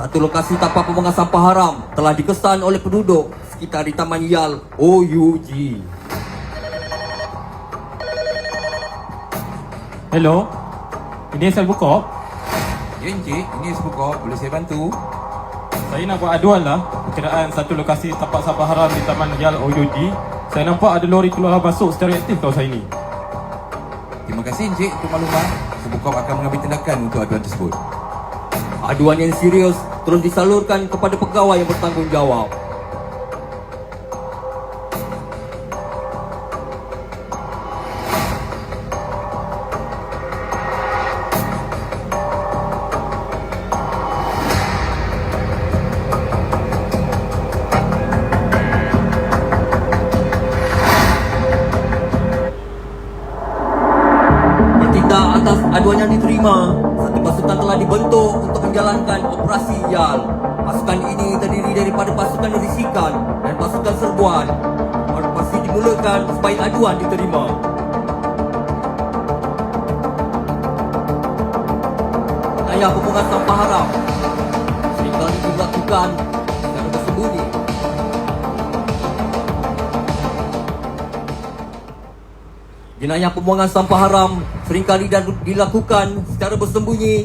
Satu lokasi tapak pembuangan sampah haram telah dikesan oleh penduduk sekitar di Taman Yal OUG. Hello, ini sel Bukop. Ya Encik, ini Sebukop, boleh saya bantu? Saya nak buat aduan lah berkenaan satu lokasi tapak sampah haram di Taman Yal OUG. Saya nampak ada lori keluar masuk secara aktif kawasan ini. Terima kasih Encik untuk maklumat. Sebukop akan mengambil tindakan untuk aduan tersebut. Aduan yang serius terus disalurkan kepada pegawai yang bertanggungjawab. Bertindak atas aduan yang diterima, satu pasukan telah dibentuk untuk menjalankan operasi YAL. Pasukan ini terdiri daripada pasukan risikan dan pasukan serbuan. Operasi dimulakan sebaik aduan diterima. Wilayah pembuangan sampah haram seringkali dilakukan secara bersembunyi. Jenayah pembuangan sampah haram seringkali dilakukan secara bersembunyi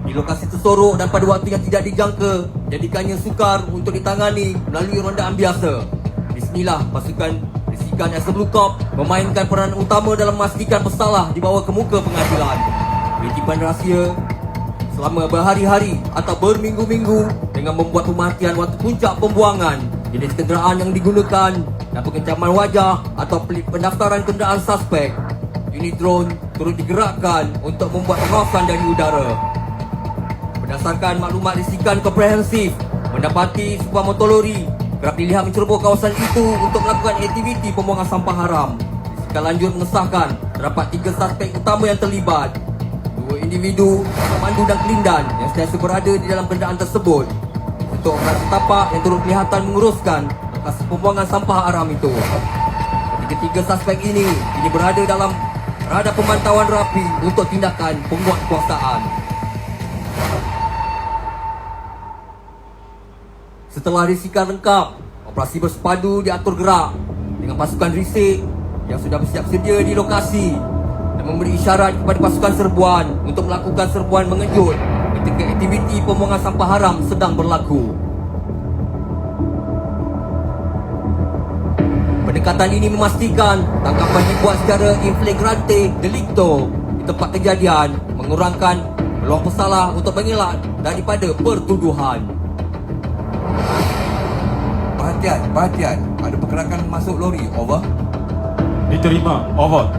di lokasi tersorok dan pada waktu yang tidak dijangka, jadikannya sukar untuk ditangani melalui rondaan biasa. Di sinilah pasukan risikan SWCOP memainkan peranan utama dalam memastikan pesalah dibawa ke muka pengadilan. Penitipan rahsia selama berhari-hari atau berminggu-minggu dengan membuat pemerhatian waktu puncak pembuangan, jenis kenderaan yang digunakan dan pengencaman wajah atau pendaftaran kenderaan suspek. Unit drone turut digerakkan untuk membuat pengawasan dari udara. Berdasarkan maklumat risikan komprehensif, mendapati sebuah motor lori kerap dilihat menceroboh kawasan itu untuk melakukan aktiviti pembuangan sampah haram. Risikan lanjut mengesahkan terdapat 3 suspek utama yang terlibat. 2 individu, pemandu dan kelindan yang sentiasa berada di dalam kenderaan tersebut untuk operasi tapak yang turut kelihatan menguruskan lokasi pembuangan sampah haram itu. Ketiga suspek ini kini berada dalam radar pemantauan rapi untuk tindakan penguatkuasaan. Setelah risikan lengkap, operasi bersepadu diatur gerak dengan pasukan risik yang sudah bersiap sedia di lokasi dan memberi isyarat kepada pasukan serbuan untuk melakukan serbuan mengejut ketika aktiviti pembuangan sampah haram sedang berlaku. Pendekatan ini memastikan tangkapan dibuat secara in flagrante delicto di tempat kejadian, mengurangkan peluang pesalah untuk mengelak daripada pertuduhan. Perhatian, ada pergerakan masuk lori, over. Diterima, over.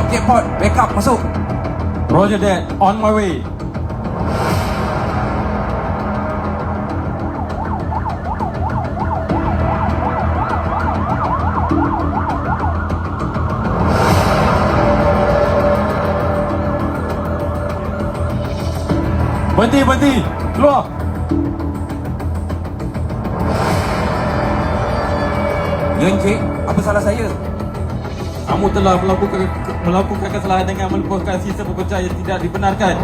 Jackpot, backup, masuk. Roger that, on my way. Berhenti, keluar. Ya Encik, apa salah saya? Kamu telah melakukan kesalahan dengan melepaskan sistem pepecah yang tidak dibenarkan.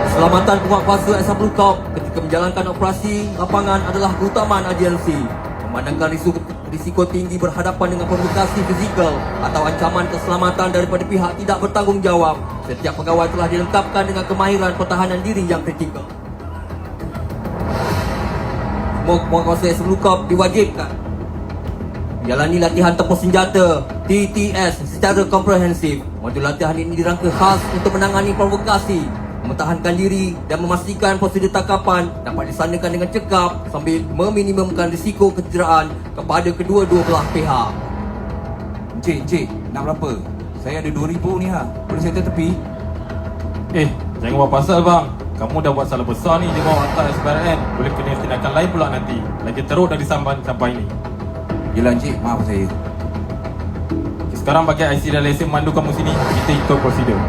Keselamatan penguatkuasa SWCOP ketika menjalankan operasi lapangan adalah keutamaan agensi. Memandangkan risiko tinggi berhadapan dengan provokasi fizikal atau ancaman keselamatan daripada pihak tidak bertanggungjawab, setiap pegawai telah dilengkapkan dengan kemahiran pertahanan diri yang kritikal. Semua penguatkuasa SWCOP diwajibkan menjalani latihan tempur senjata TTS secara komprehensif. Modul latihan ini dirangka khas untuk menangani provokasi, mempertahankan diri dan memastikan prosedur tangkapan dapat disanakan dengan cekap sambil meminimumkan risiko kecederaan kepada kedua-dua belah pihak. Encik, nak berapa? Saya ada 2,000 ni ha. Boleh saya tepi? Jangan buat pasal bang. Kamu dah buat salah besar ni di bawah atas SPRN. Boleh kena tindakan lain pula nanti. Lagi teruk dari sampai ini. Yelah Encik, maaf saya. Sekarang pakai IC dan lesen mandu kamu sini. Kita ikut prosedur.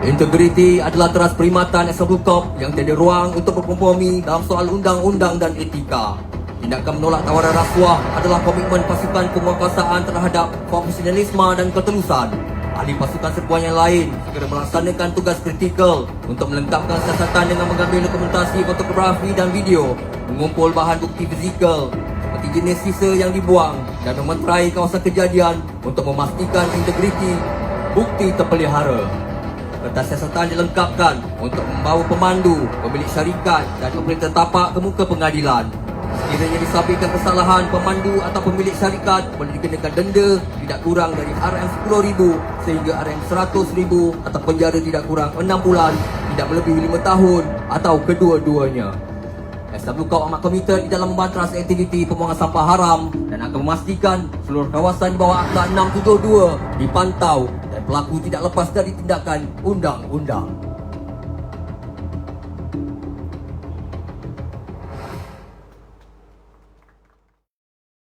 Integriti adalah teras perkhidmatan Eksekutif Corp yang tiada ruang untuk berkompromi dalam soal undang-undang dan etika. Tindakan menolak tawaran rasuah adalah komitmen pasukan penguasaan terhadap profesionalisme dan ketulusan. Ahli pasukan serbuan yang lain segera melaksanakan tugas kritikal untuk melengkapkan siasatan dengan mengambil dokumentasi fotografi dan video, mengumpul bahan bukti fizikal seperti jenis sisa yang dibuang dan memeterai kawasan kejadian untuk memastikan integriti bukti terpelihara. Kertas siasatan dilengkapkan untuk membawa pemandu, pemilik syarikat dan operator tapak ke muka pengadilan. Sekiranya disabitkan kesalahan, pemandu atau pemilik syarikat boleh dikenakan denda tidak kurang dari RM10,000 sehingga RM100,000 atau penjara tidak kurang 6 bulan, tidak melebihi 5 tahun atau kedua-duanya. SW Corp amat komited di dalam membantras aktiviti pembuangan sampah haram dan akan memastikan seluruh kawasan di bawah Akta 672 dipantau dan pelaku tidak lepas dari tindakan undang-undang.